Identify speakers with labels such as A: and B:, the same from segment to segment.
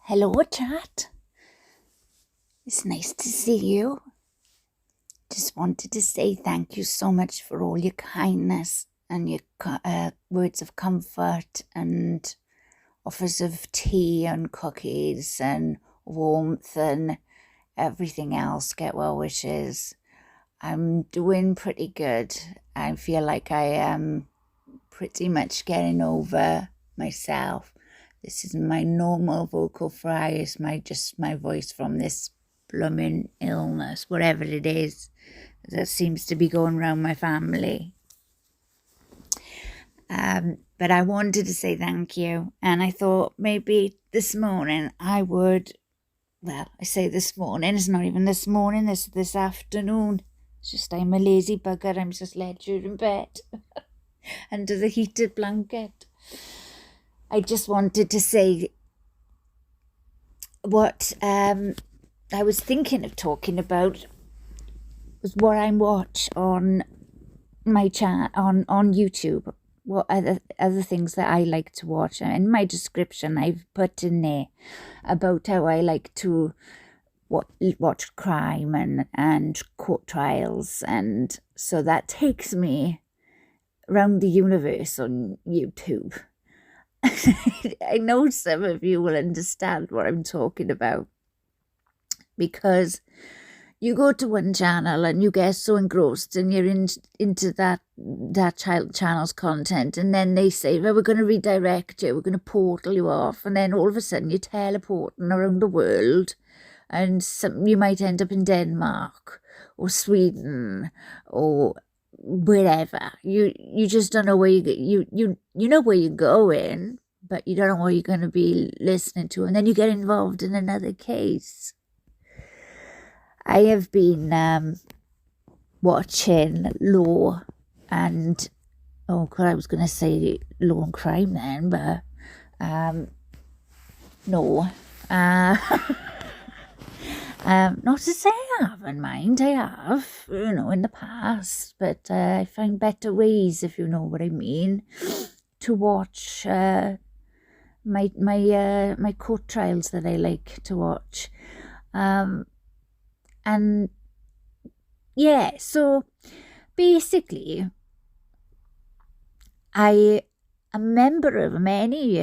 A: Hello, chat. It's nice to see you. Just wanted to say thank you so much for all your kindness and your words of comfort and offers of tea and cookies and warmth and everything else. Get well wishes. I'm doing pretty good. I feel like I am pretty much getting over myself. This is my normal vocal fry. It's my voice from this blooming illness, whatever it is that seems to be going around my family. But I wanted to say thank you, and I thought maybe this morning I would. Well, I say this morning. It's not even this morning. It's this afternoon. It's just I'm a lazy bugger. I'm just laid here in bed under the heated blanket. I just wanted to say what I was thinking of talking about was what I watch on my on YouTube. What other things that I like to watch. In my description, I've put in there about how I like to watch crime and court trials, and so that takes me around the universe on YouTube. I know some of you will understand what I'm talking about, because you go to one channel and you get so engrossed and you're into that channel's content, and then they say, well, we're going to redirect you, we're going to portal you off, and then all of a sudden you're teleporting around the world, and you might end up in Denmark or Sweden or wherever. You just don't know where you know where you're going, but you don't know what you're going to be listening to, and then you get involved in another case. I have been watching law and I was going to say law and crime then, but no. Not to say I haven't, mind, I have, in the past, but I find better ways, if you know what I mean, to watch my court trials that I like to watch. And yeah, so basically, I am a member of many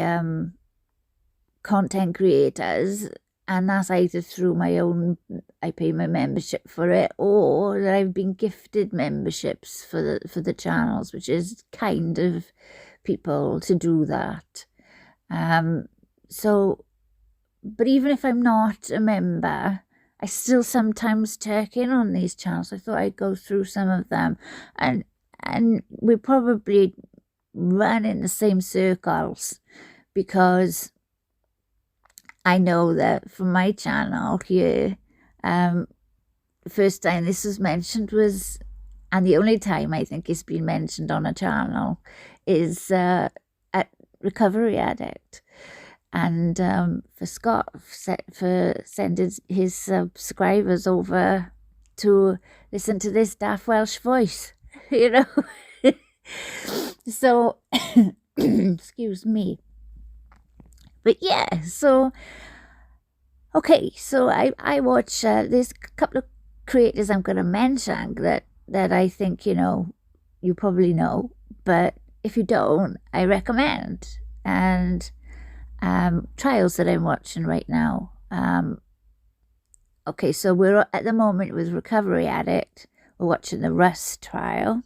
A: content creators, and that's either through my own, I pay my membership for it, or that I've been gifted memberships for the channels, which is kind of people to do that. So, but even if I'm not a member, I still sometimes check in on these channels. I thought I'd go through some of them, and we probably run in the same circles, because I know that for my channel here, the first time this was mentioned was, and the only time I think it's been mentioned on a channel, is at Recovery Addict. And for Scott for sending his subscribers over to listen to this daft Welsh voice, So, excuse me. But yeah, so, okay, so I watch, there's a couple of creators I'm going to mention that I think, you probably know, but if you don't, I recommend. And trials that I'm watching right now. Okay, so we're at the moment with Recovery Addict. We're watching the Rust trial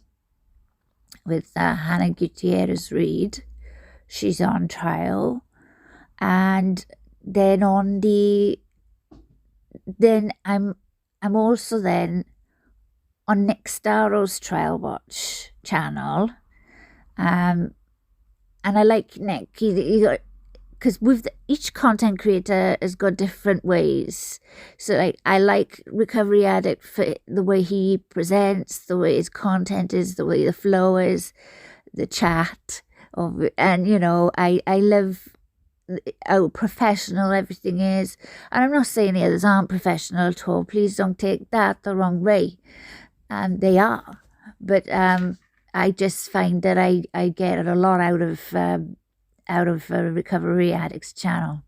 A: with Hannah Gutierrez-Reed. She's on trial, and then I'm also then on Nick Starrow's Trial Watch channel, and I like Nick. He because each content creator has got different ways. So I like Recovery Addict for the way he presents, the way his content is, the way the flow is, the chat of it. And I love how professional everything is. And I'm not saying the others aren't professional at all. Please don't take that the wrong way. They are. But I just find that I get a lot out of Recovery Addicts channel.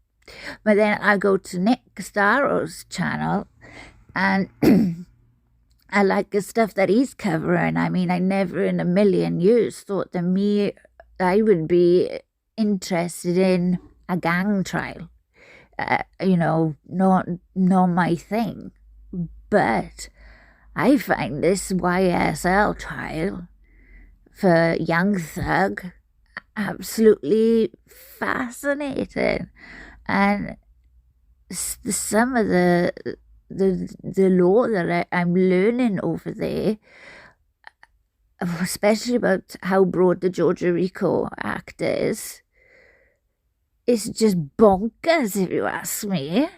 A: But then I go to Nick Staro's channel, and I like the stuff that he's covering. I mean, I never in a million years thought that I would be interested in a gang trial. Not my thing. But I find this YSL trial for Young Thug absolutely fascinating, and some of the law that I'm learning over there, especially about how broad the Georgia RICO Act is just bonkers, if you ask me.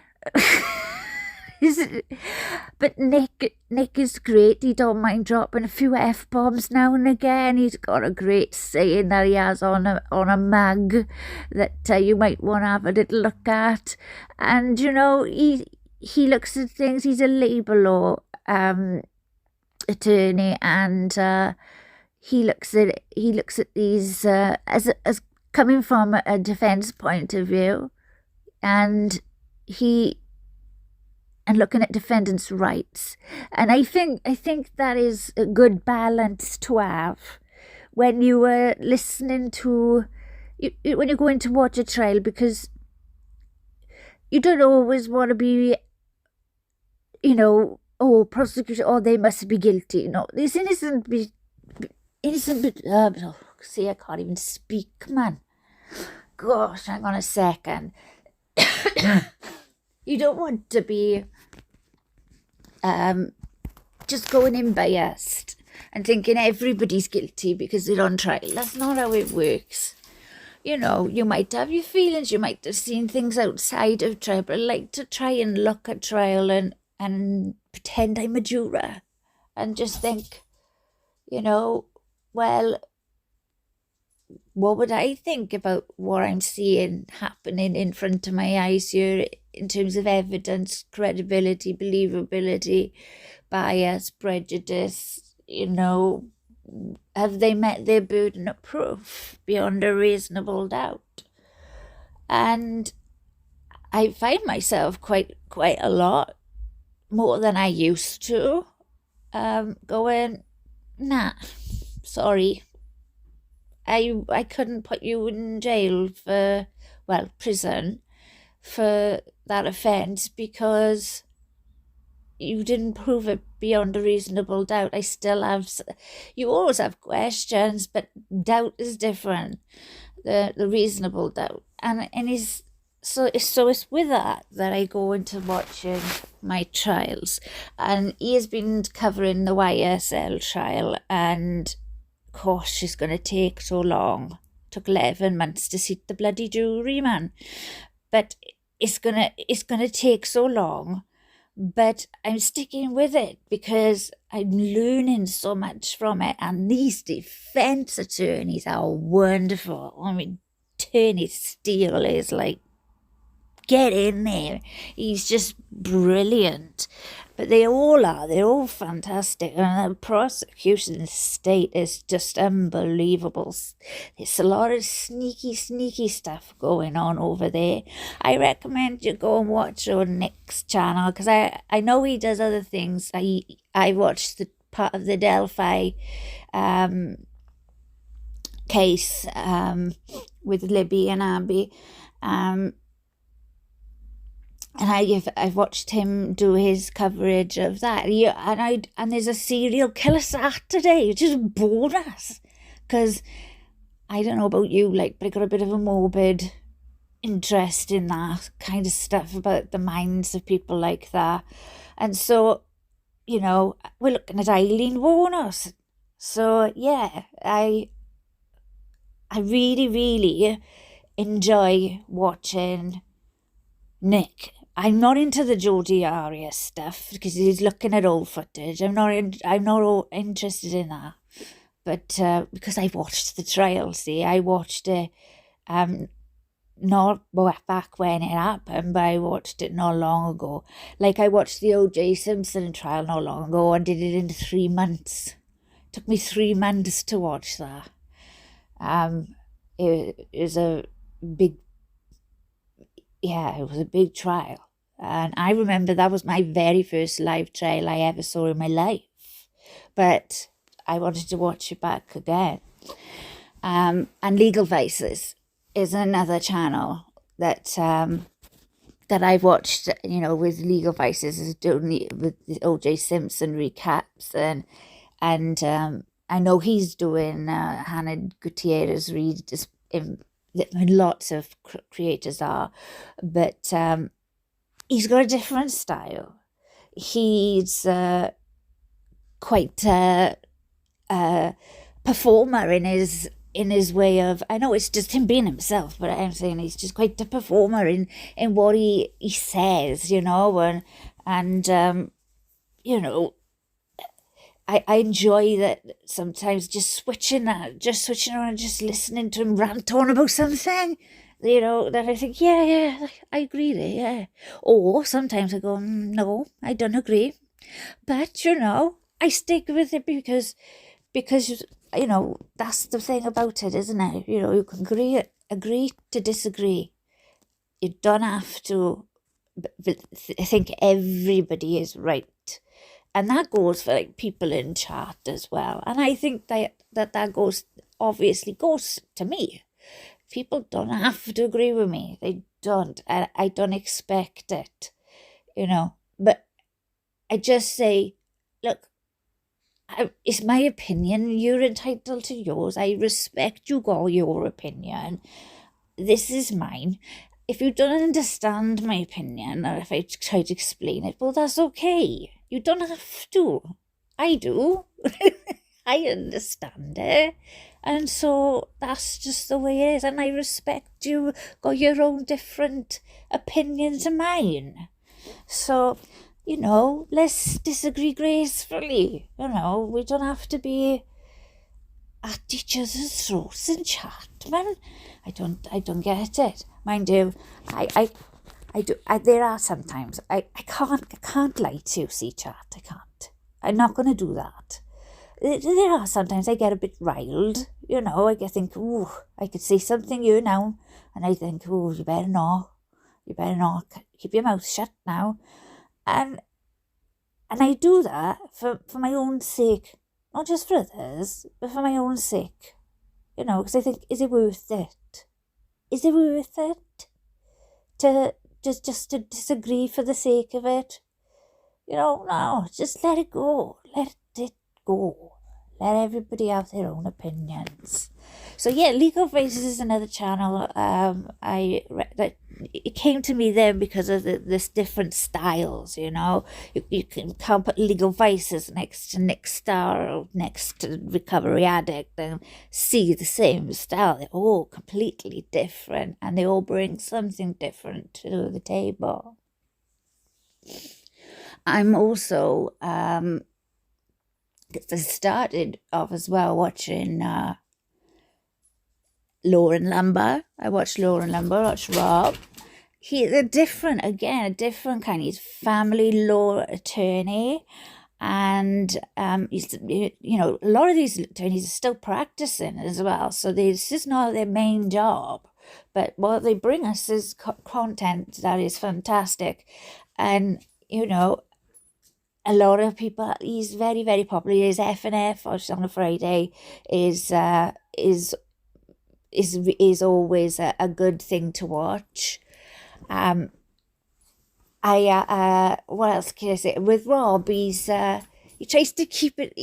A: But Nick is great. He don't mind dropping a few F-bombs now and again. He's got a great saying that he has on a mag that you might want to have a little look at. And he looks at things. He's a labour law attorney, and he looks at these as coming from a defence point of view, and looking at defendants' rights. And I think that is a good balance to have when you are listening to, when you're going to watch a trial, because you don't always want to be, prosecution, they must be guilty. No, these innocent, see, I can't even speak, man. Gosh, hang on a second. You don't want to be just going in biased and thinking everybody's guilty because they're on trial. That's not how it works. You might have your feelings, you might have seen things outside of trial, but I like to try and look at trial and pretend I'm a juror and just think, well, what would I think about what I'm seeing happening in front of my eyes here in terms of evidence, credibility, believability, bias, prejudice? Have they met their burden of proof beyond a reasonable doubt? And I find myself quite a lot more than I used to going, nah, sorry, I couldn't put you in jail prison for that offence because you didn't prove it beyond a reasonable doubt. I still have, you always have questions, but doubt is different, the reasonable doubt. And it's with that I go into watching my trials. And he has been covering the YSL trial, and of course she's going to take so long. Took 11 months to seat the bloody jury, man. But it's gonna take so long. But I'm sticking with it because I'm learning so much from it. And these defence attorneys are wonderful. I mean, Attorney Steele is like, get in there. He's just brilliant. But they all are. They're all fantastic. And the prosecution state is just unbelievable. There's a lot of sneaky stuff going on over there. I recommend you go and watch on Nick's channel, because I know he does other things. I watched the part of the Delphi case with Libby and Abby. And I've watched him do his coverage of that. And there's a serial killer Saturday, which is bonus. Because I don't know about you, but I got a bit of a morbid interest in that kind of stuff, about the minds of people like that. And so, we're looking at Eileen Warnos. So yeah, I really, really enjoy watching Nick. I'm not into the Geordie Aria stuff because he's looking at old footage. I'm not interested in that. But because I watched the trial, see, I watched it not back when it happened, but I watched it not long ago. I watched the O.J. Simpson trial not long ago and did it in 3 months. It took me 3 months to watch that. It was a big yeah, it was a big trial. And I remember that was my very first live trial I ever saw in my life. But I wanted to watch it back again. And Legal Vices is another channel that that I've watched, with Legal Vices, is doing with the O.J. Simpson recaps, and I know he's doing Hannah Gutierrez read, lots of creators are, but he's got a different style. He's quite a performer in his way of, I know it's just him being himself, but I'm saying he's just quite a performer in what he says, and I enjoy that sometimes just switching around, just listening to him rant on about something, that I think, yeah, I agree there, yeah. Or sometimes I go, no, I don't agree. But, I stick with it because that's the thing about it, isn't it? You can agree to disagree. You don't have to think everybody is right. And that goes for people in chat as well. And I think that obviously goes to me. People don't have to agree with me. They don't. I don't expect it, But I just say, look, it's my opinion. You're entitled to yours. I respect you got your opinion. This is mine. If you don't understand my opinion, or if I try to explain it, well, that's okay. You don't have to. I do. I understand it. And so that's just the way it is. And I respect you got your own different opinions to mine. So, let's disagree gracefully. We don't have to be at each other's throats in chat, man. I don't get it. Mind you, I do. There are sometimes I can't lie to you, see chat. I can't. I'm not going to do that. There are sometimes I get a bit riled. I think, ooh, I could say something here now, and I think, ooh, you better not. You better not. Keep your mouth shut now. And I do that for my own sake, not just for others, but for my own sake. Because I think, is it worth it? Is it worth it to just to disagree for the sake of it? No, just let it go. Let it go. Let everybody have their own opinions. So yeah, Legal Voices is another channel. It came to me then because of this different styles. You can't put Legal Voices next to Nick Star or next to Recovery Addict and see the same style. They're all completely different, and they all bring something different to the table. I'm also I started off as well watching Lauren Lumber. I watched Lauren Lumber, watched Rob. He's a different kind. He's family law attorney, and he's a lot of these attorneys are still practicing as well. So this is not their main job, but what they bring us is content that is fantastic, and a lot of people. He's very, very popular. His FNF on a Friday is always a good thing to watch. What else can I say? With Rob, he tries to keep it.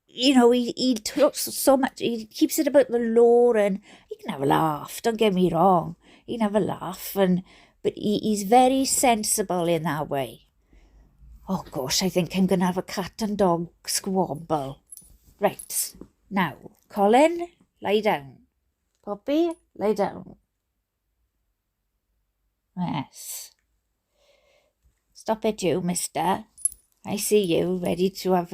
A: He talks so much. He keeps it about the law, and he can have a laugh. Don't get me wrong. He can have a laugh, but he's very sensible in that way. Oh gosh, I think I'm going to have a cat and dog squabble. Right, now, Colin, lie down. Poppy, lie down. Yes. Stop it, you, mister. I see you, ready to have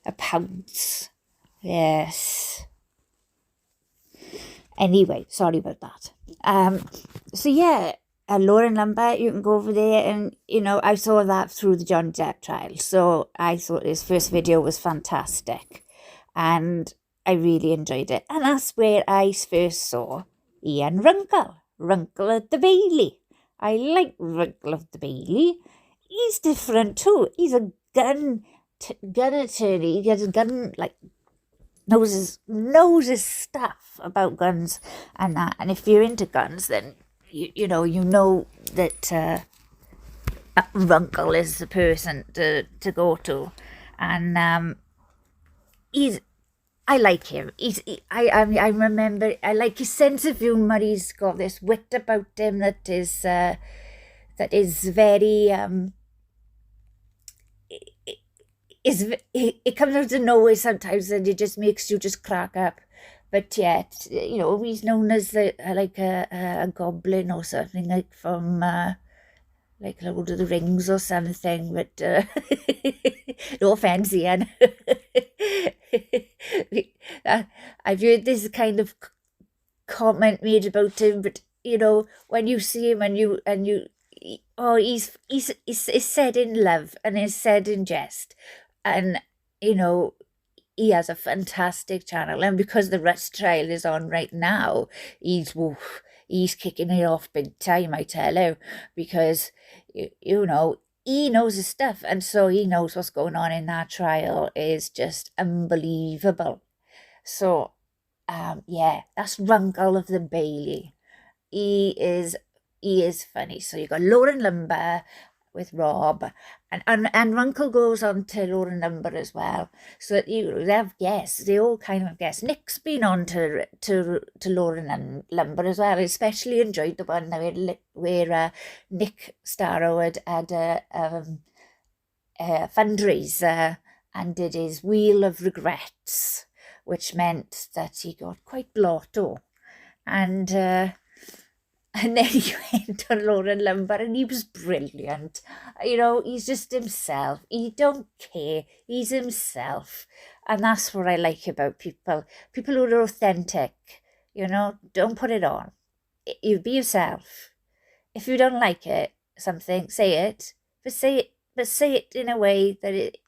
A: a pounce. Yes. Anyway, sorry about that. So yeah, Lauren Lambert, you can go over there, and I saw that through the Johnny Depp trial, so I thought his first video was fantastic, and I really enjoyed it. And that's where I first saw Ian Runkle at the Bailey. I like Wrinkle of the Bailey. He's different too. He's a gun attorney. He has a gun, like, knows his stuff about guns and that. And if you're into guns, then you know that Runkle is the person to go to, and I like him. I remember, I like his sense of humour. He's got this wit about him that is very it comes out of nowhere sometimes, and it just makes you just crack up. But yet, he's known as a goblin or something, like from like Lord of the Rings or something. But no offence, Ian. I've heard this kind of comment made about him, but when you see him and you he's said in love and is said in jest, and he has a fantastic channel, and because the Rust trial is on right now, he's kicking it off big time, I tell you, because he knows his stuff, and so he knows what's going on in that trial is just unbelievable. So yeah, that's Runkle of the Bailey. He is funny. So you got Lauren Lumber with Rob, and Runkle goes on to Lauren Lumber as well. So they have guests. They all kind of guests. Nick's been on to Lauren and Lumber as well. I especially enjoyed the one where Nick Starroward had a fundraiser and did his Wheel of Regrets, which meant that he got quite blotto, and then he went on Lauren Lumber, and he was brilliant. He's just himself. He don't care. He's himself. And that's what I like about people. People who are authentic, don't put it on. You be yourself. If you don't like something, say it. But say it in a way that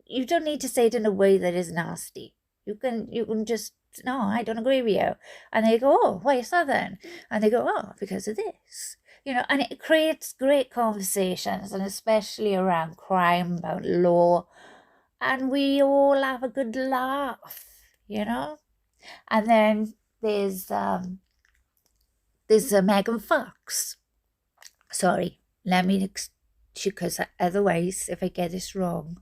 A: you don't need to say it in a way that is nasty. You can just, no, I don't agree with you. And they go, oh, why is that then? And they go, oh, because of this. And it creates great conversations, and especially around crime, about law. And we all have a good laugh, And then there's Megan Fox. Sorry, let me because otherwise, if I get this wrong,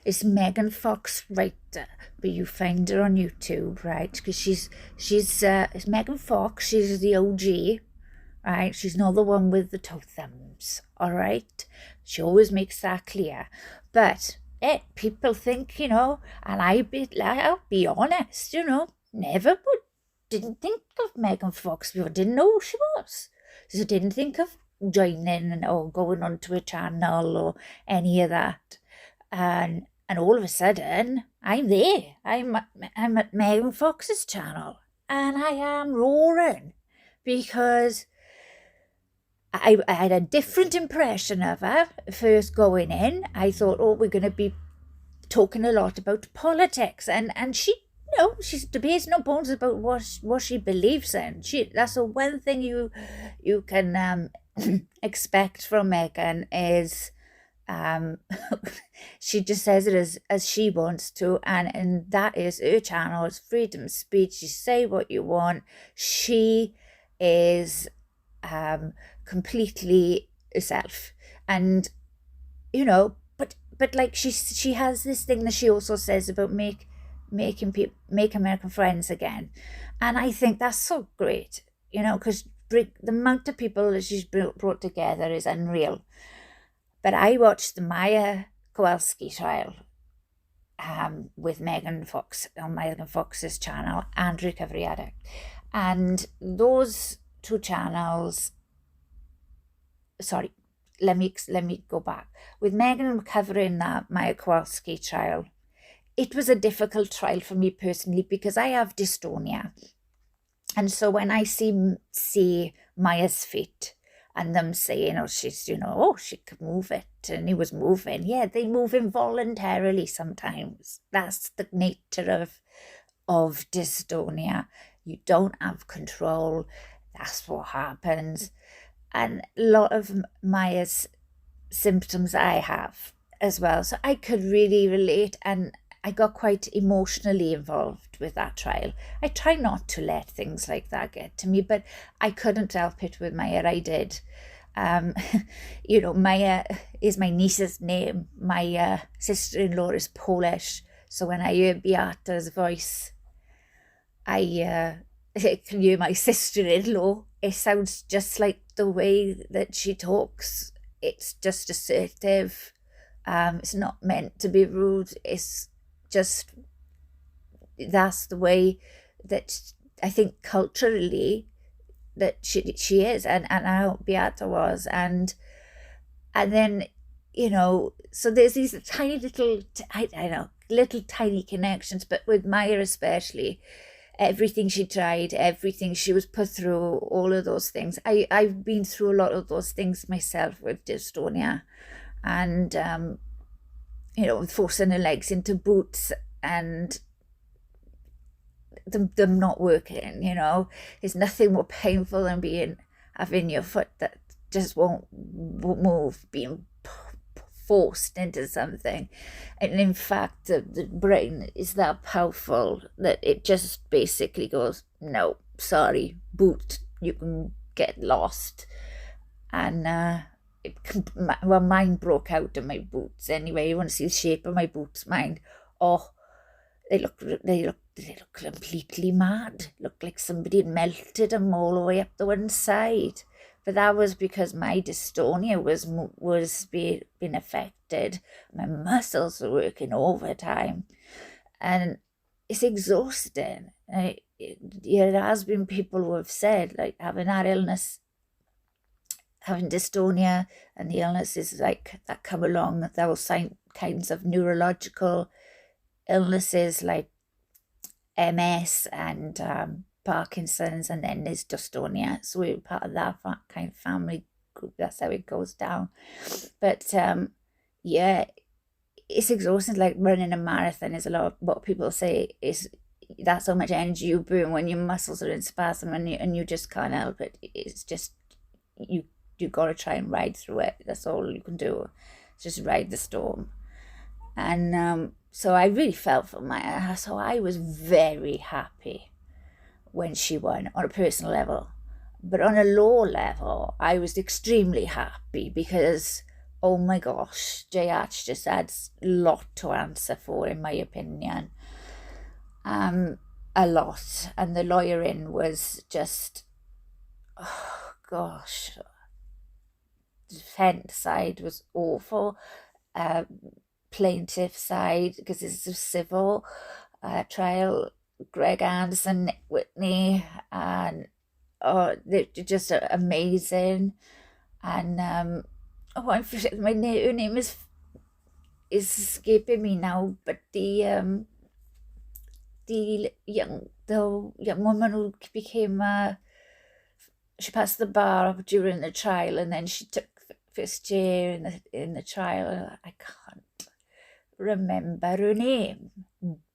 A: it's Megan Fox Writer, but you find her on YouTube, right? Because she's it's Megan Fox. She's the OG, right? She's not the one with the toe thumbs, all right? She always makes that clear. But people think, and I'll be honest, never didn't think of Megan Fox before. Didn't know who she was, so didn't think of joining or going onto a channel or any of that, and all of a sudden I'm there. I'm at Megan Fox's channel, and I am roaring because I had a different impression of her first going in. I thought, oh, we're going to be talking a lot about politics, and she she's debating no bones about what she believes in. That's the one thing you can expect from Megan is she just says it as she wants to, and that is her channel. It's freedom of speech. You say what you want. She is completely herself, and but like she has this thing that she also says about make American friends again, and I think that's so great, because the amount of people that she's brought together is unreal. But I watched the Maya Kowalski trial with Megan Fox on Megan Fox's channel and Recovery Addict, and those two channels. Sorry, let me go back. With Megan covering that Maya Kowalski trial, it was a difficult trial for me personally because I have dystonia. And so when I see Maya's feet and them saying, oh, she's, she could move it, and he was moving. Yeah, they move involuntarily sometimes. That's the nature of dystonia. You don't have control. That's what happens. and a lot of Maya's symptoms I have as well. So I could really relate, and I got quite emotionally involved with that trial. I try not to let things like that get to me, but I couldn't help it with Maya. I did. Maya is my niece's name. My sister-in-law is Polish. So when I hear Beata's voice, I can hear my sister-in-law. It sounds just like the way that she talks. It's just assertive. It's not meant to be rude. It's just, that's the way that I think culturally that she is, and how Beata was, and then so there's these tiny little, I know, little tiny connections, but with Maya especially, everything she tried, everything she was put through, all of those things. I've been through a lot of those things myself with dystonia, and forcing her legs into boots and them not working. There's nothing more painful than having your foot that just won't move, being forced into something. And in fact, the brain is that powerful that it just basically goes, no, sorry, boot, you can get lost. And mine broke out of my boots anyway. You want to see the shape of my boots? Mine, oh, they look completely mad. Look like somebody had melted them all the way up the one side. But that was because my dystonia was being affected. My muscles were working overtime, and it's exhausting. There has been people who have said, like, having that illness, having dystonia, and the illnesses like that come along, those kinds of neurological illnesses like MS and Parkinson's, and then there's dystonia. So we're part of that kind of family group. That's how it goes down. But yeah, it's exhausting. Like running a marathon is a lot of what people say is that's how much energy you burn when your muscles are in spasm, and you just can't help it. It's just you got to try and ride through it. That's all you can do. Just ride the storm. And so I really felt for Maya. So I was very happy when she won on a personal level. But on a low level, I was extremely happy because, oh my gosh, JH just adds a lot to answer for, in my opinion. A lot. And the lawyering was just, oh gosh, the defense side was awful. Plaintiff side, because it's a civil trial, Greg Anderson, Nick Whitney, and they're just amazing. And her name is escaping me now, but the young woman who became she passed the bar during the trial, and then she took first year in the trial. I can't remember her name,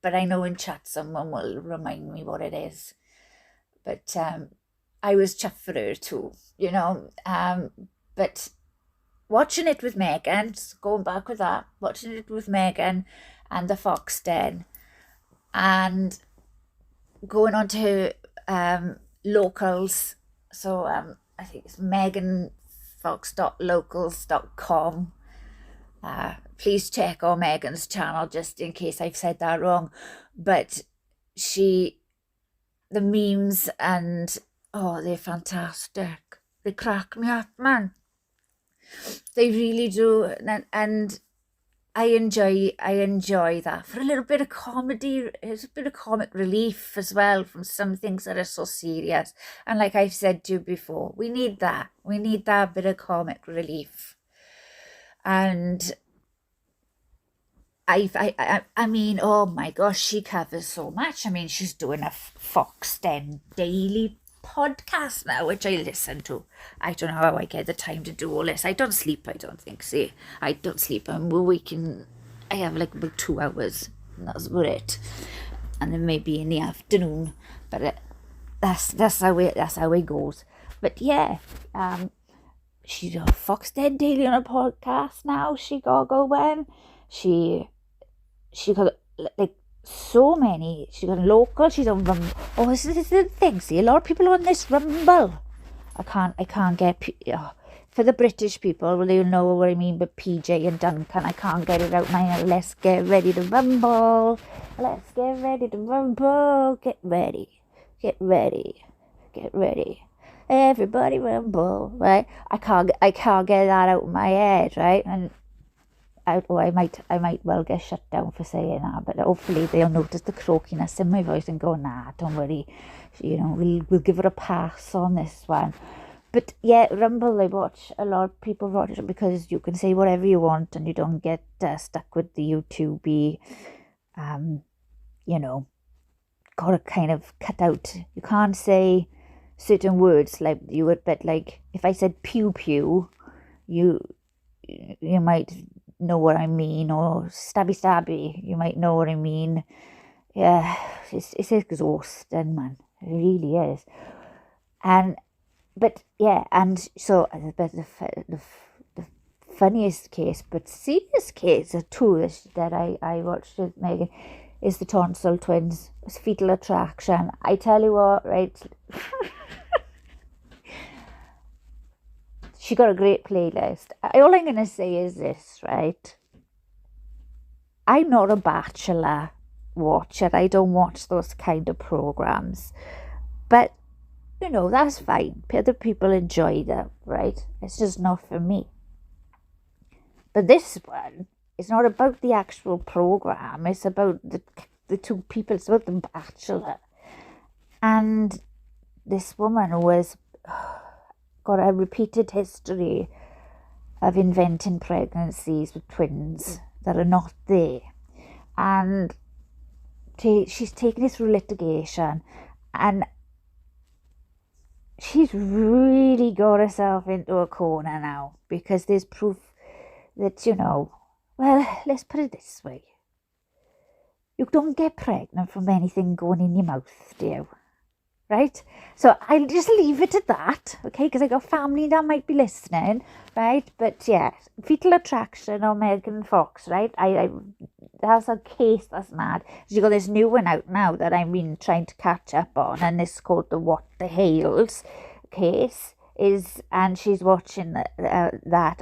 A: but I know in chat someone will remind me what it is. But I was chuffed for her too, but watching it with Megan, going back with that, watching it with Megan and the Fox Den, and going on to locals. So I think it's meganfox.locals.com. Please check on Megan's channel just in case I've said that wrong. But the memes, and they're fantastic. They crack me up, man. They really do. And I enjoy that. For a little bit of comedy, it's a bit of comic relief as well from some things that are so serious. And like I've said to you before, we need that. We need that bit of comic relief. And I mean, oh my gosh, she covers so much. I mean, she's doing a Fox Den daily podcast now, which I listen to. I don't know how I get the time to do all this. I don't sleep, I don't think. See, I don't sleep. I have like about 2 hours, and that's about it. And then maybe in the afternoon, but that's how it goes. But yeah, she's a Foxdead Daily on a podcast now. She got going. She got like so many. She got local. She's on Rumble. Oh, this is the thing. See, a lot of people on this Rumble. I can't get. For the British people, well, they'll know what I mean. But PJ and Duncan, I can't get it out now. Let's get ready to rumble. Let's get ready to rumble. Get ready. Get ready. Get ready. Everybody rumble, right? I can't get that out of my head, right? And I might well get shut down for saying that, but hopefully they'll notice the croakiness in my voice and go, nah, don't worry, we'll give her a pass on this one. But yeah, Rumble, I watch a lot of people watch it because you can say whatever you want and you don't get stuck with the YouTube-y, got to kind of cut out. You can't say certain words like you would, but like if I said pew pew, you might know what I mean, or stabby stabby, you might know what I mean. Yeah, it's exhausting, man. It really is. But so the funniest case, but serious case, too, that I watched with Megan, is the tonsil twins. It's fetal attraction. I tell you what, right? She got a great playlist. All I'm going to say is this, right? I'm not a Bachelor watcher. I don't watch those kind of programs. But, that's fine. Other people enjoy them, right? It's just not for me. But this one is not about the actual program. It's about the two people. It's about the Bachelor. And this woman was got a repeated history of inventing pregnancies with twins that are not there. And she's taken it through litigation, and she's really got herself into a corner now because there's proof that, well, let's put it this way. You don't get pregnant from anything going in your mouth, do you? Right? So I'll just leave it at that, okay? Because I got family that might be listening, right? But yeah, fetal attraction on Megan Fox, right? That's a case that's mad. She got this new one out now that I've been trying to catch up on, and it's called the What the Hales case. And she's watching that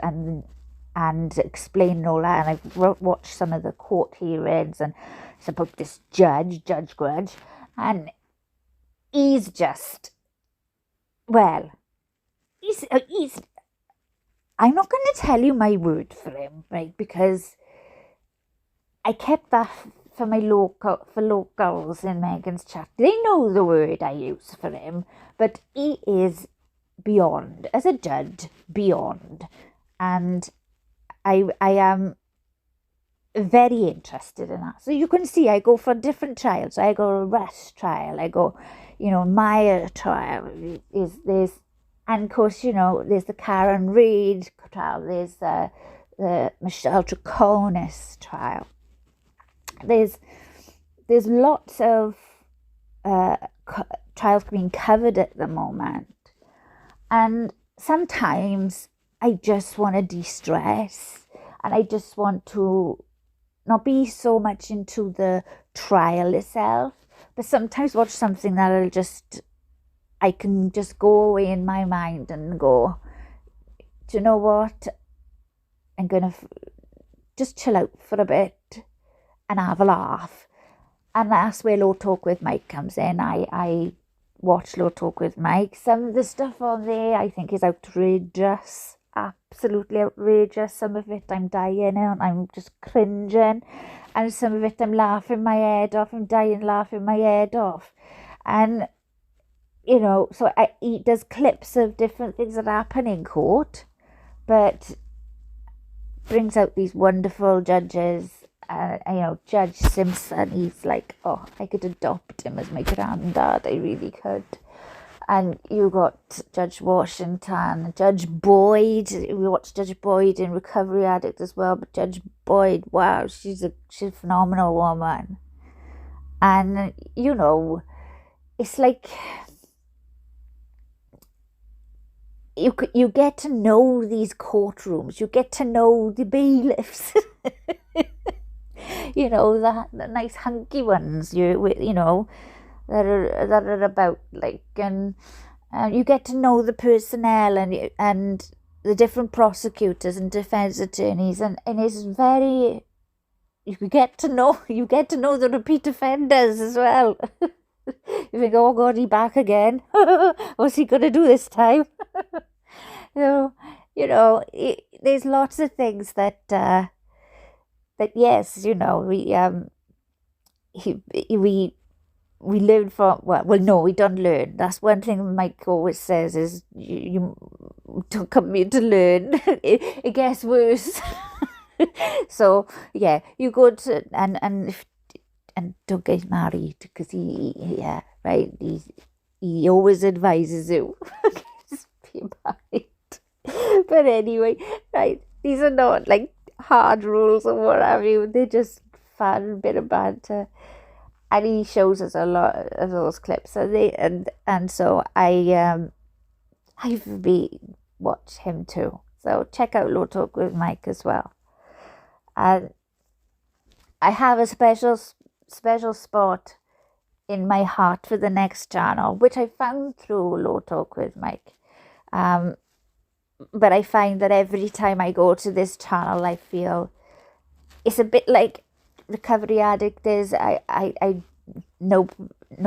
A: and explaining all that. And I've watched some of the court hearings, and it's about this Judge Grudge, and he's just, well, he's I'm not going to tell you my word for him, right? Because I kept that for locals in Megan's chat. They know the word I use for him, but he is beyond, as a judge, beyond. And I am very interested in that. So you can see I go for different trials. I go a Rush trial. I go, Maya trial. And of course, there's the Karen Reid trial. There's the Michelle Draconis trial. There's lots of trials being covered at the moment. And sometimes I just want to de-stress. And I just want to not be so much into the trial itself, but sometimes watch something that I can just go away in my mind and go, do you know what? I'm going to just chill out for a bit and have a laugh. And that's where Low Talk with Mike comes in. I watch Low Talk with Mike. Some of the stuff on there I think is outrageous. Absolutely outrageous. Some of it I'm dying and I'm just cringing, and some of it I'm laughing my head off. I'm dying laughing my head off. And so he does clips of different things that happen in court, but brings out these wonderful judges. Judge Simpson, he's like, oh, I could adopt him as my granddad. I really could. And you got Judge Washington, Judge Boyd. We watched Judge Boyd in Recovery Addict as well. But Judge Boyd, wow, she's a phenomenal woman. And, it's like, you get to know these courtrooms. You get to know the bailiffs. You know, the nice hunky ones. You know, that are about, like, and you get to know the personnel and the different prosecutors and defense attorneys, and it's very, you get to know the repeat offenders as well. You think, oh God, he back again. What's he gonna do this time? So, there's lots of things that yes, we learn from, well, no, we don't learn. That's one thing Mike always says is you don't come here to learn. It gets worse. So yeah, you go to and don't get married, because yeah, right, he always advises you just be married. But anyway, right, these are not like hard rules or what have you. They're just fun, a bit of banter. And he shows us a lot of those clips. So so I've been watch him too. So check out Low Talk with Mike as well. And I have a special spot in my heart for the next channel, which I found through Low Talk with Mike. But I find that every time I go to this channel, I feel it's a bit like Recovery Addict is. I know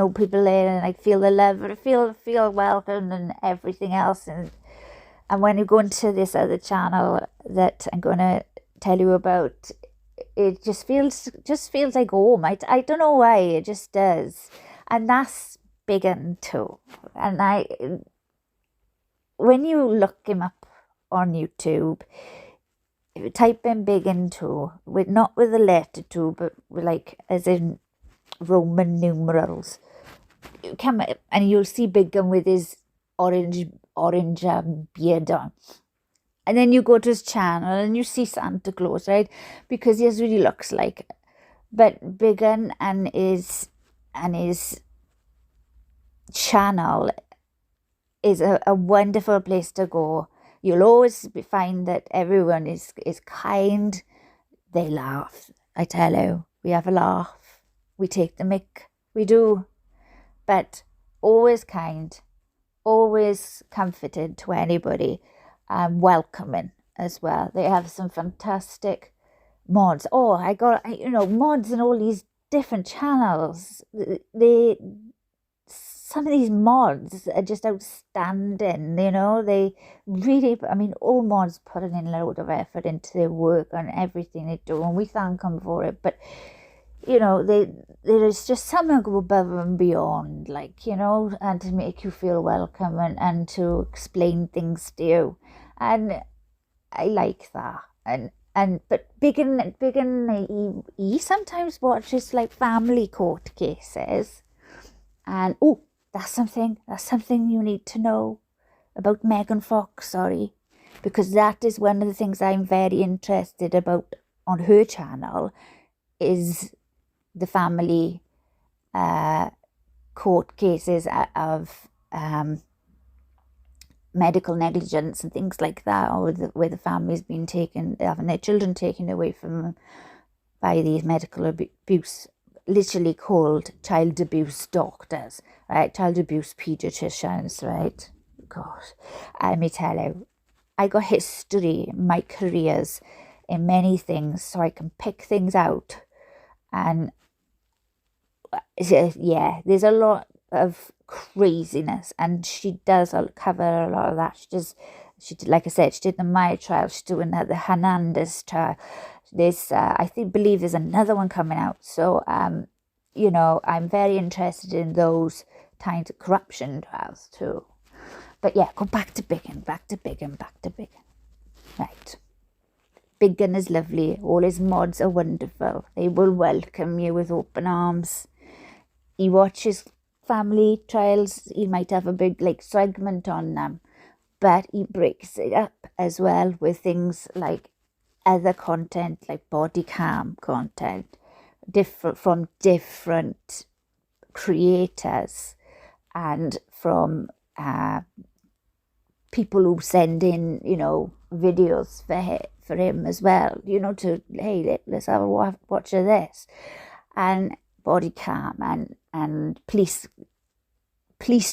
A: people there, and I feel the love, and I feel welcome and everything else. And when you go into this other channel that I'm going to tell you about, it just feels like home. I don't know why, it just does. And that's Biggin too. And when you look him up on YouTube, if you type in Biggin too, not with the letter 2, but like as in Roman numerals, you come and you'll see Biggin with his orange beard on. And then you go to his channel and you see Santa Claus, right? Because he really looks like it. But Biggin and his channel is a wonderful place to go. You'll always find that everyone is kind. They laugh. I tell you, we have a laugh. We take the mick. We do. But always kind. Always comforted to anybody. Welcoming as well. They have some fantastic mods. Oh, I got, mods in all these different channels. Some of these mods are just outstanding, they really, all mods put in a load of effort into their work and everything they do, and we thank them for it. But, there is just something go above and beyond, and to make you feel welcome and to explain things to you. And I like that. But Biggin, he sometimes watches like family court cases. And that's something you need to know about Megan Fox, because that is one of the things I'm very interested about on her channel, is the family court cases of medical negligence and things like that, or where the family's been having their children taken away from them by these medical abuse, literally called child abuse doctors, right? Child abuse pediatricians, right? God, let me tell you, I got history in my careers in many things, so I can pick things out. And yeah, there's a lot of craziness, and she does cover a lot of that. She did, like I said, she did the Maya trial, she's doing the Hernandez trial. There's believe there's another one coming out. So I'm very interested in those kinds of corruption trials too. But yeah, go back to Biggin. Right. Biggin is lovely. All his mods are wonderful. They will welcome you with open arms. He watches family trials. He might have a big segment on them, but he breaks it up as well with things like other content, like body cam content, from different creators, and from people who send in, videos for him as well, to, hey, let's have a watch of this. And body cam and police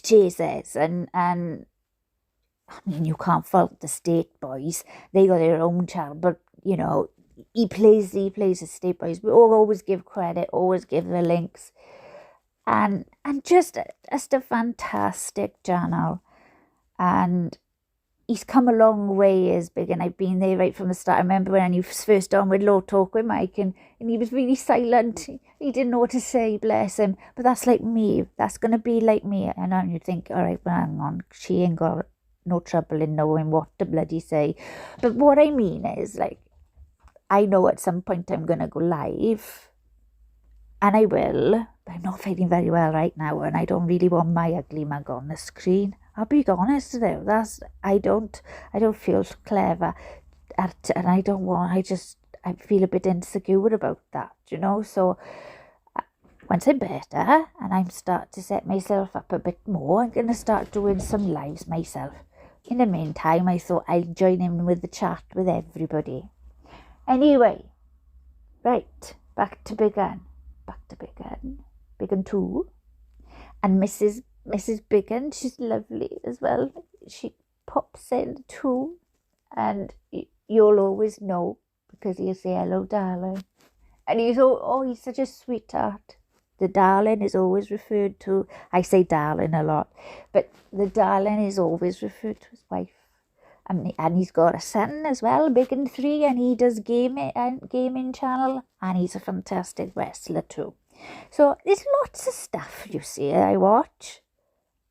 A: chases and I mean, you can't fault the State Boys. They got their own channel, but he plays the State Boys. We all always give credit, always give the links, and just a fantastic channel. And he's come a long way as big, and I've been there right from the start. I remember when he was first on with Low Talk with Mike, and he was really silent. He didn't know what to say, bless him. But that's like me. That's going to be like me. And then you think, all right, well, hang on, she ain't got no trouble in knowing what to bloody say. But what I mean is, like, I know at some point I'm going to go live, and I will, but I'm not feeling very well right now, and I don't really want my ugly mug on the screen. I'll be honest though, I don't feel clever and I feel a bit insecure about that, so once I'm better and I'm start to set myself up a bit more, I'm going to start doing some lives myself. In the meantime, I thought I'd join in with the chat with everybody. Anyway, right, back to Big Un. Big Un 2. And Mrs. Big Un, she's lovely as well. She pops in too. And you'll always know because he'll say, hello, darling. And he's such a sweetheart. The darling is always referred to, I say darling a lot, but the darling is always referred to his wife. And he's got a son as well, Big Un 3, and he does gaming channel, and he's a fantastic wrestler too. So there's lots of stuff, you see, I watch.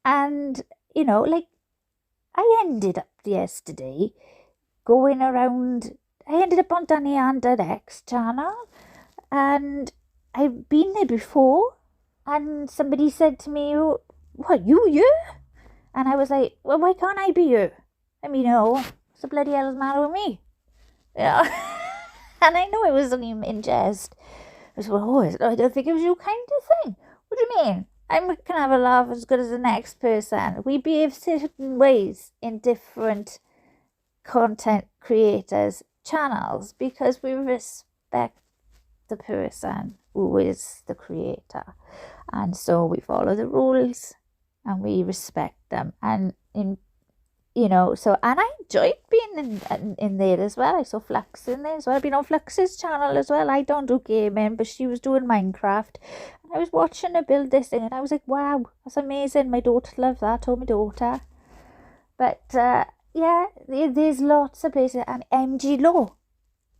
A: And, I ended up yesterday going around, I ended up on Danny and X channel, and I've been there before, and somebody said to me, what, you? And I was like, well, why can't I be you? I mean, what's the bloody hell's the matter with me? Yeah. And I know it was only in jest. I was like, I don't think it was your kind of thing. What do you mean? I can have a laugh as good as the next person. We behave certain ways in different content creators' channels because we respect the person who is the creator. And so we follow the rules and we respect them. And and I enjoyed being in there as well. I saw Flux in there as well. I've been on Flux's channel as well. I don't do gaming, but she was doing Minecraft. And I was watching her build this thing, and I was like, wow, that's amazing. My daughter loved that. I told my daughter. But, there's lots of places. And MG Law.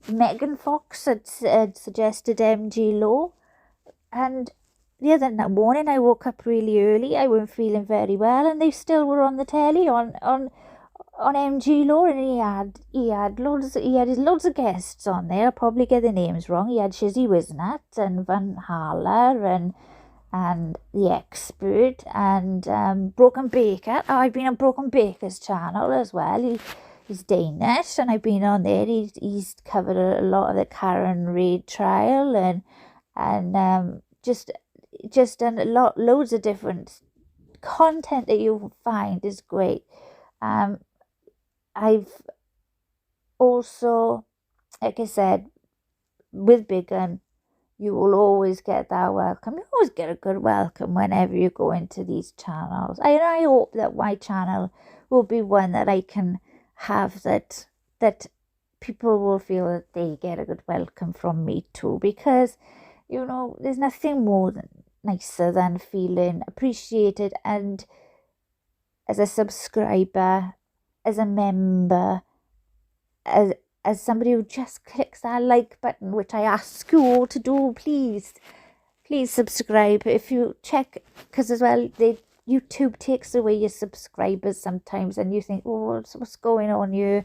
A: Megan Fox had suggested MG Law. And the other morning, I woke up really early. I wasn't feeling very well, and they still were on the telly on MG Law, and he had loads of guests on there. I'll probably get the names wrong. He had Shizzy Wisnat and Van Haller and The Expert and Broken Baker. Oh, I've been on Broken Baker's channel as well. He's Danish, and I've been on there. He's covered a lot of the Karen Reid trial and just done loads of different content that you find is great. I've also, like I said, with Big Un, you will always get that welcome. You always get a good welcome whenever you go into these channels. I hope that my channel will be one that I can have that people will feel that they get a good welcome from me too, because there's nothing more nicer than feeling appreciated, and as a subscriber, as a member, as somebody who just clicks that like button, which I ask you all to do, please subscribe. If you check, because as well, YouTube takes away your subscribers sometimes, and you think, oh, what's going on here?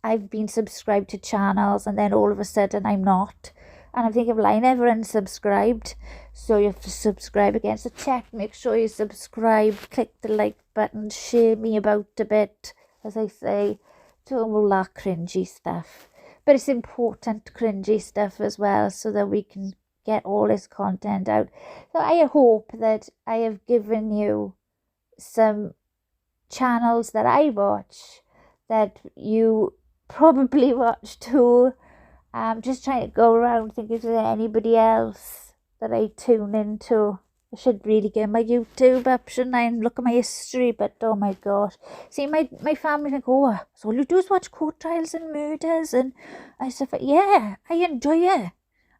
A: I've been subscribed to channels, and then all of a sudden I'm not. And I'm thinking, well, I never unsubscribed. So you have to subscribe again. So check, make sure you subscribe, click the like button, share me about a bit, as I say, do all that cringy stuff. But it's important cringy stuff as well, so that we can get all this content out. So I hope that I have given you some channels that I watch that you probably watch too. I'm just trying to go around thinking, is there anybody else that I tune into? I should really get my YouTube up, shouldn't I, and look at my history, but oh my gosh. See, my family think, oh, so all you do is watch court trials and murders, and I said, yeah, I enjoy it.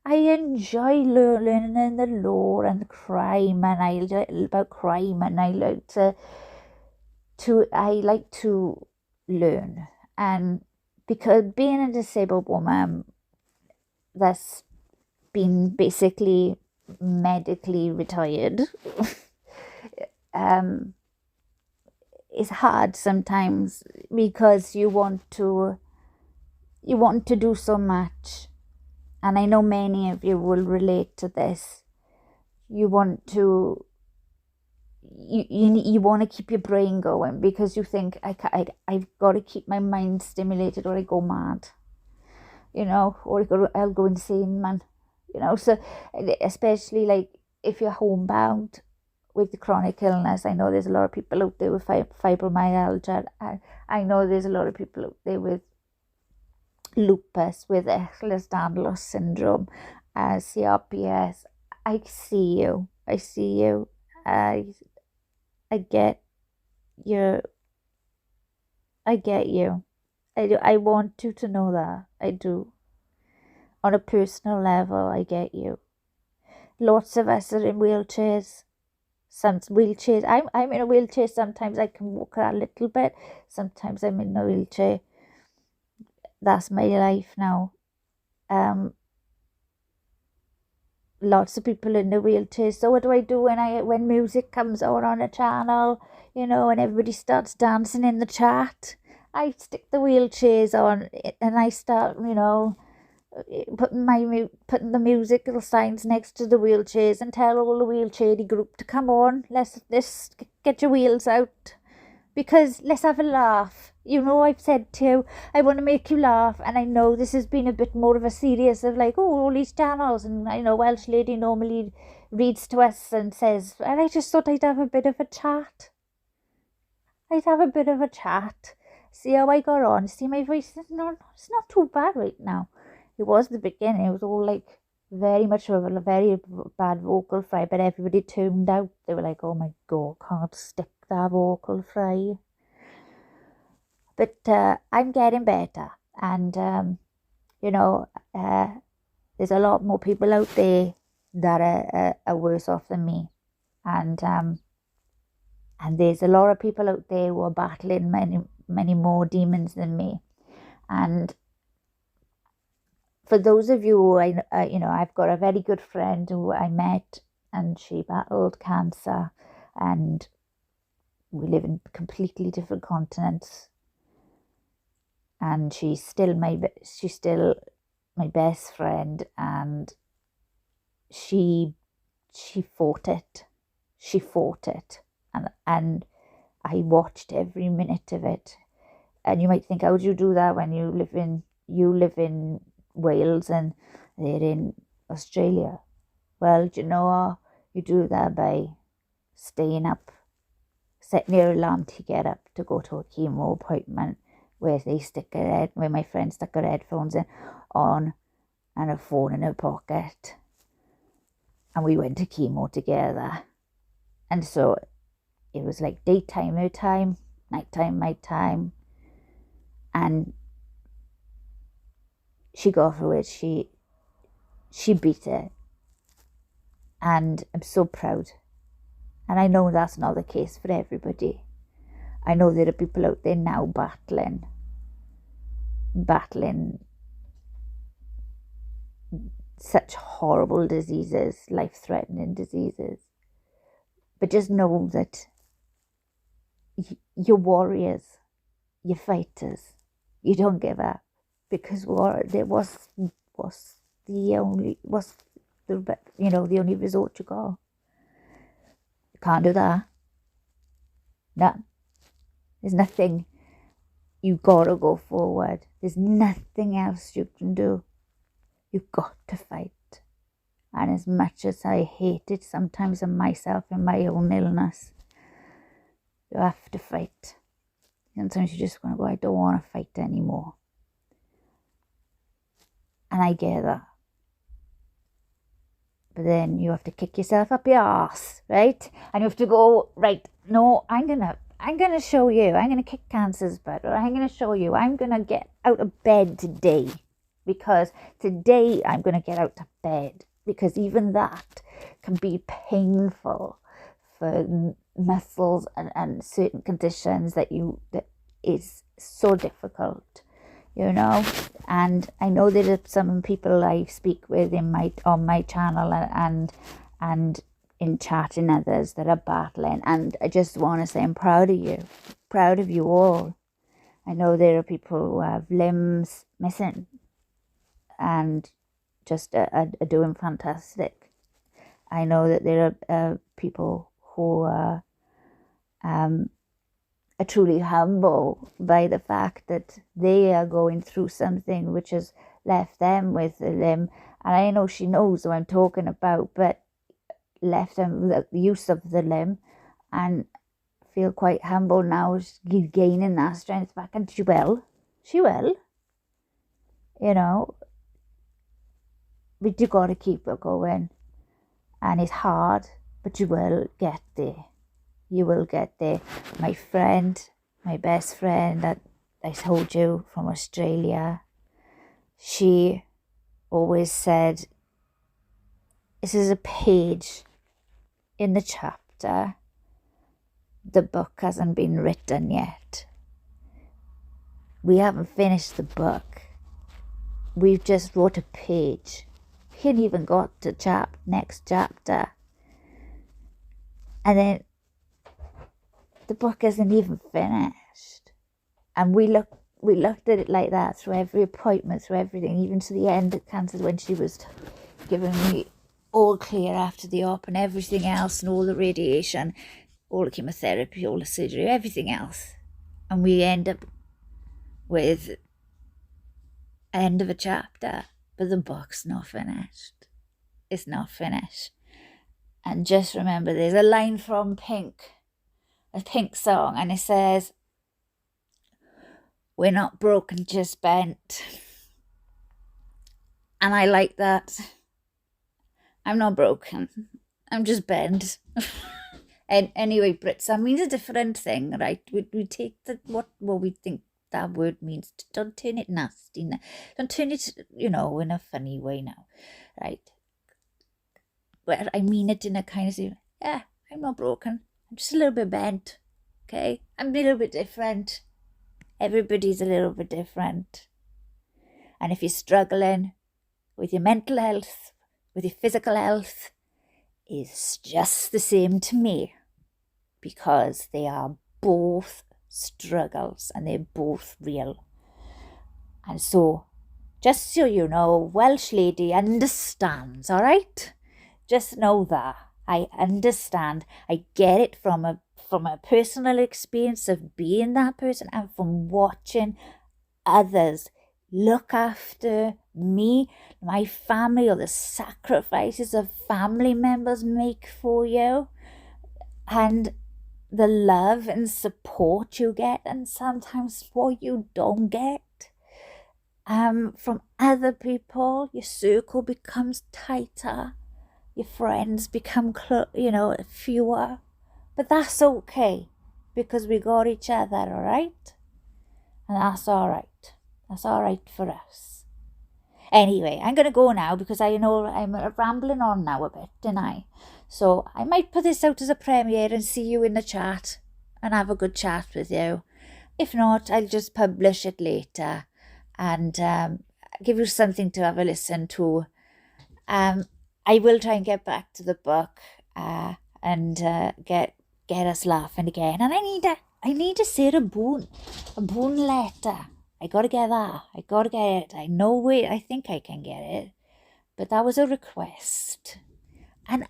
A: I enjoy learning the law and the crime, and I like about crime, and I like to learn. And because being a disabled woman that's been basically medically retired, it's hard sometimes because you want to do so much, and I know many of you will relate to this. You want to you want to keep your brain going because you think I've got to keep my mind stimulated or I go mad, or I'll go insane, man. So especially like if you're homebound with the chronic illness, I know there's a lot of people out there with fibromyalgia. I know there's a lot of people out there with lupus, with Ehlers-Danlos syndrome, CRPS. I see you. I get you. I get you. I do. I want you to know that. I do. On a personal level, I get you. Lots of us are in wheelchairs. I'm in a wheelchair. Sometimes I can walk a little bit. Sometimes I'm in a wheelchair. That's my life now. Lots of people in the wheelchair. So what do I do when music comes on a channel, and everybody starts dancing in the chat? I stick the wheelchairs on and I start, putting the musical signs next to the wheelchairs and tell all the wheelchair group to come on. Let's get your wheels out, because let's have a laugh. I've said to you, I want to make you laugh, and I know this has been a bit more of a serious of like, oh, all these channels, and I know Welsh Lady normally reads to us and says, and I just thought I'd have a bit of a chat. See how I got on. See, my voice is it's not too bad right now. It was the beginning. It was all like very much of a very bad vocal fry, but everybody tuned out. They were like, oh my God, can't stick that vocal fry. But I'm getting better, and there's a lot more people out there that are worse off than me, and there's a lot of people out there who are battling many more demons than me. And for those of you who I've got a very good friend who I met, and she battled cancer, and we live in completely different continents. And she's still my best friend, and she fought it. And I watched every minute of it. And you might think, how do you do that when you live in Wales and they're in Australia? Well, you do that by staying up, setting your alarm to get up to go to a chemo appointment, where my friend stuck her headphones on and her phone in her pocket, and we went to chemo together. And so it was like daytime her time, nighttime my time, and she got through it. She beat it, and I'm so proud. And I know that's not the case for everybody. I know there are people out there now battling such horrible diseases, life-threatening diseases. But just know that you're warriors, you're fighters. You don't give up, because the only resort you got. You can't do that. No. There's nothing. You gotta go forward. There's nothing else you can do. You've got to fight. And as much as I hate it sometimes in myself and my own illness, you have to fight. Sometimes you just want to go, I don't want to fight anymore. And I get that. But then you have to kick yourself up your arse, right? And you have to go, right, no, I'm gonna show you. I'm gonna kick cancer's butt, or I'm gonna show you. I'm gonna get out of bed today, because today I'm gonna get out of bed, because even that can be painful for muscles and certain conditions that is so difficult, you know. And I know there are some people I speak with on my channel and in chat and others that are battling, and I just want to say I'm proud of you all. I know there are people who have limbs missing and just are doing fantastic. I know that there are people who are truly humble by the fact that they are going through something which has left them with a limb. And I know she knows what I'm talking about, but left them with the use of the limb, and feel quite humble now, gaining that strength back. And she will, you know. But you got to keep it going, and it's hard, but you will get there. You will get there. My friend, my best friend that I told you from Australia, she always said, this is a page in the chapter. The book hasn't been written yet. We haven't finished the book. We've just wrote a page. We hadn't even got to next chapter. And then the book isn't even finished. And we looked at it like that through every appointment, through everything, even to the end of cancer, when she was giving me all clear after the op and everything else, and all the radiation, all the chemotherapy, all the surgery, everything else. And we end up with end of a chapter, but the book's not finished. It's not finished. And just remember, there's a line from Pink, a Pink song, and it says, we're not broken, just bent. And I like that. I'm not broken, I'm just bent. And anyway, Britsa means a different thing, right? We take what we think that word means. Don't turn it nasty. Don't turn it, in a funny way now, right? But I mean it in a kind of, yeah, I'm not broken. I'm just a little bit bent, okay? I'm a little bit different. Everybody's a little bit different. And if you're struggling with your mental health, with your physical health, it's just the same to me, because they are both struggles and they're both real. And so, just so you know, Welsh Lady understands, all right? Just know that. I understand. I get it from a personal experience of being that person, and from watching others look after me, my family, or the sacrifices of family members make for you, and the love and support you get, and sometimes what you don't get from other people. Your circle becomes tighter, your friends become fewer, but that's okay, because we got each other, all right? And that's all right for us. Anyway, I'm going to go now, because I know I'm rambling on now a bit, didn't I? So I might put this out as a premiere and see you in the chat and have a good chat with you. If not, I'll just publish it later and give you something to have a listen to. I will try and get back to the book and get us laughing again. And I need to say a boon letter. I gotta get that. I gotta get it. I know it. I think I can get it, but that was a request, and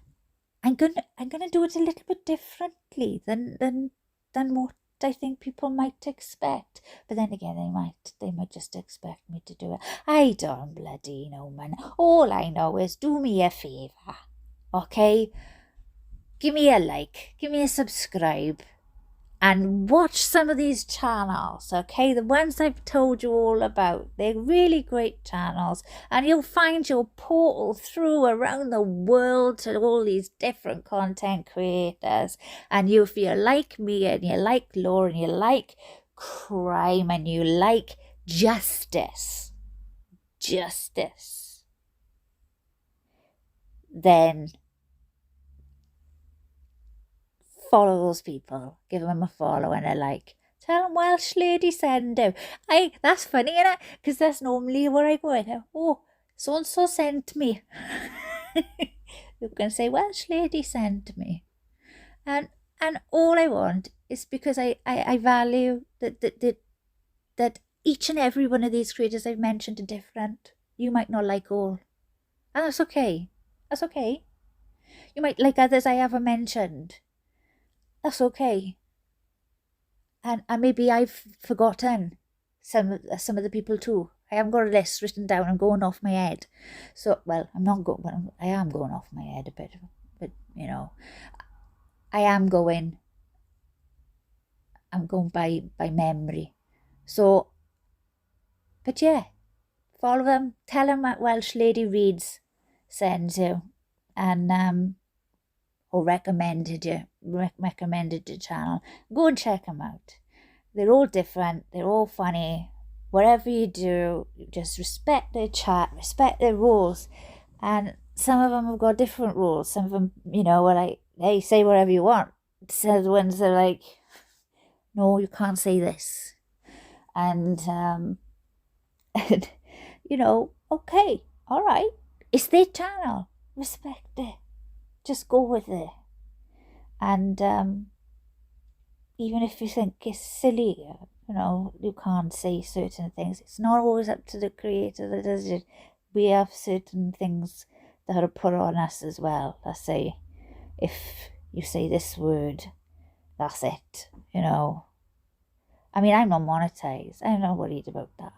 A: I'm gonna do it a little bit differently than what I think people might expect. But then again, they might just expect me to do it. I don't bloody know, man. All I know is, do me a favour, okay? Give me a like, give me a subscribe, and watch some of these channels, okay? The ones I've told you all about. They're really great channels, and you'll find your portal through around the world to all these different content creators. And you, if you're like me and you like law and you like crime and you like justice, then follow those people, give them a follow and a like. Tell them Welsh Lady sent you. That's funny, innit? Because that's normally where I go in. Oh, so-and-so sent me. You can say Welsh Lady sent me. And all I want is because I value that each and every one of these creators I've mentioned are different. You might not like all. And that's okay. That's okay. You might like others I haven't mentioned. That's okay. And maybe I've forgotten some of the people too. I haven't got a list written down. I'm going off my head. So, well, I'm not going. Well, I am going off my head a bit, but you know, I am going. I'm going by memory. So, but yeah, follow them. Tell them that Welsh Lady Reads sends you, and or recommended your channel. Go and check them out. They're all different. They're all funny. Whatever you do, just respect their chat, respect their rules. And some of them have got different rules. Some of them, are like, hey, say whatever you want. So the ones that are like, no, you can't say this. And, okay, all right. It's their channel. Respect it. Just go with it. And even if you think it's silly, you can't say certain things. It's not always up to the creator that does it. We have certain things that are put on us as well. Let's say, if you say this word, that's it, I mean, I'm not monetized. I'm not worried about that.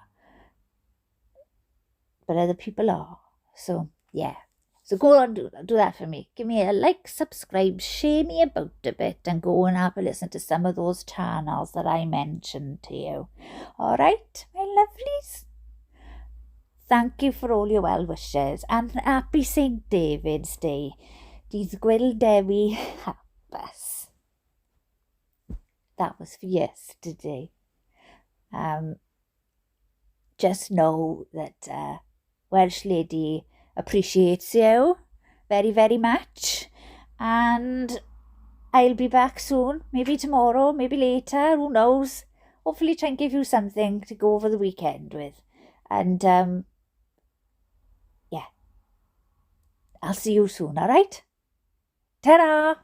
A: But other people are. So, yeah. So go on, do that for me. Give me a like, subscribe, share me about a bit, and go and have a listen to some of those channels that I mentioned to you. All right, my lovelies? Thank you for all your well wishes, and happy St. David's Day. Dydd Gwyl Dewi hapus. That was for yesterday. Just know that Welsh Lady appreciates you very, very much, and I'll be back soon, maybe tomorrow, maybe later, who knows. Hopefully try and give you something to go over the weekend with. And yeah, I'll see you soon, all right? Ta-ra!